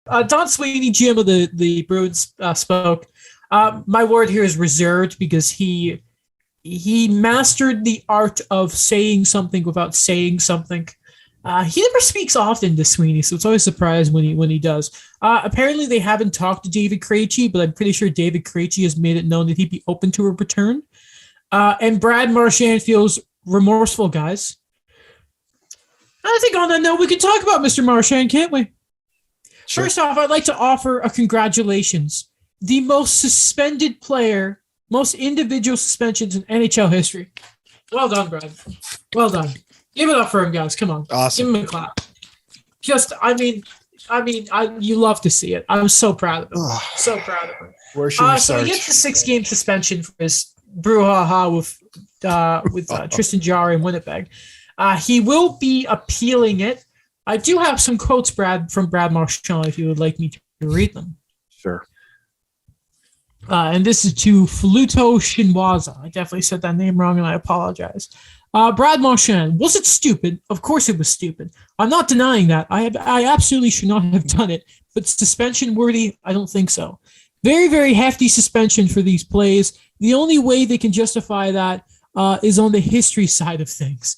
Don Sweeney, GM of the Bruins, spoke. My word here is reserved because he mastered the art of saying something without saying something. He never speaks often to Sweeney, so it's always a surprise when he does. Apparently, they haven't talked to David Krejci, but I'm pretty sure David Krejci has made it known that he'd be open to a return. And Brad Marchand feels remorseful, guys. I think on that note, we can talk about Mr. Marchand, can't we? Sure. First off, I'd like to offer a congratulations. The most suspended player, most individual suspensions in NHL history. Well done, Brad. Well done. Give it up for him, guys. Come on. Awesome. Give him a clap. You love to see it. I'm so proud of him. So proud of him. Where should we start? So he gets a 6-game suspension for his brouhaha with Tristan Jarry in Winnipeg. He will be appealing it. I do have some quotes, Brad, from Brad Marchand, if you would like me to read them. Sure. And this is to Fluto Shinwaza. I definitely said that name wrong, and I apologize. Brad Marchand, was it stupid? Of course it was stupid. I'm not denying that. I absolutely should not have done it. But suspension worthy? I don't think so. Very, very hefty suspension for these plays. The only way they can justify that is on the history side of things.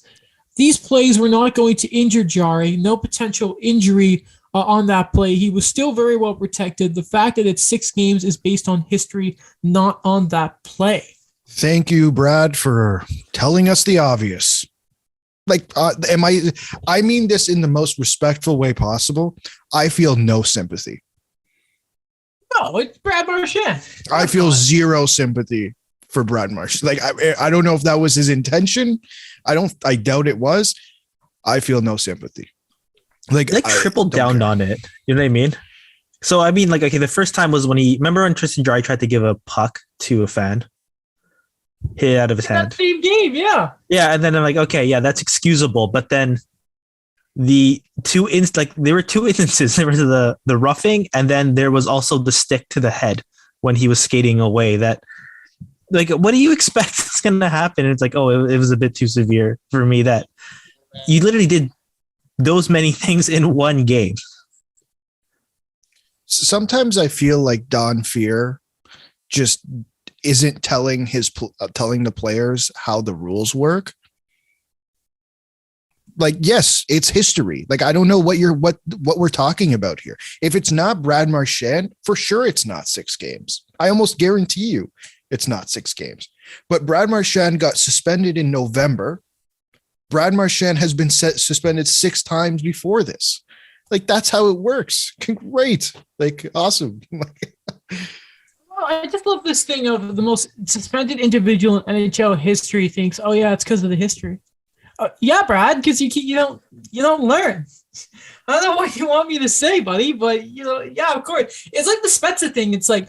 These plays were not going to injure Jarry. No potential injury on that play. He was still very well protected. The fact that it's 6 games is based on history, not on that play. Thank you, Brad, for telling us the obvious. I mean this in the most respectful way possible. I feel no sympathy. No, it's Brad Marchand. I feel zero sympathy for Brad Marchand. I don't know if that was his intention. I doubt it was. I feel no sympathy. Tripled down on it. You know what I mean? So, the first time was remember when Tristan Jarry tried to give a puck to a fan? Hit it out of his hand. That same game, yeah. Yeah, and then I'm like, okay, yeah, that's excusable. But then there were 2 instances. There was the roughing, and then there was also the stick to the head when he was skating away. That, what do you expect is going to happen? And it's it was a bit too severe for me that you literally did those many things in one game. Sometimes I feel like Don Fear just isn't telling the players how the rules work. Yes, it's history. I don't know what we're talking about here. If it's not Brad Marchand, for sure it's not 6 games. I almost guarantee you it's not 6 games. But Brad Marchand got suspended in November. Brad Marchand has been suspended 6 times before this. That's how it works. Great. Awesome. I just love this thing of the most suspended individual in NHL history thinks, oh yeah, it's because of the history. Yeah, Brad, because you don't learn. I don't know what you want me to say, buddy, but yeah, of course. It's like the Spezza thing. It's like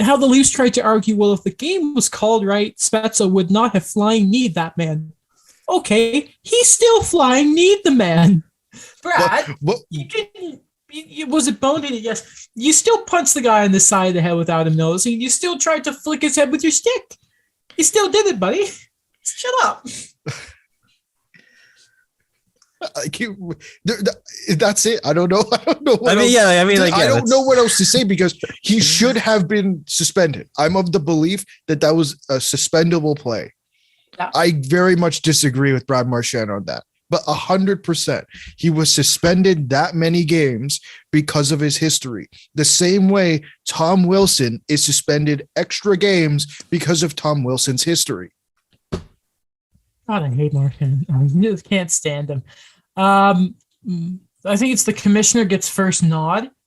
how the Leafs tried to argue, well, if the game was called right, Spezza would not have flying kneed that man. Okay, he's still flying kneed the man. Brad, you can. Was it boned? Yes. You still punched the guy on the side of the head without him noticing. You still tried to flick his head with your stick. You still did it, buddy. Shut up. That's it. I don't know. I don't know. I don't know what else to say because he should have been suspended. I'm of the belief that was a suspendable play. Yeah. I very much disagree with Brad Marchand on that. But 100%, he was suspended that many games because of his history. The same way Tom Wilson is suspended extra games because of Tom Wilson's history. God, I hate Marchand. I just can't stand him. I think it's the commissioner gets first nod.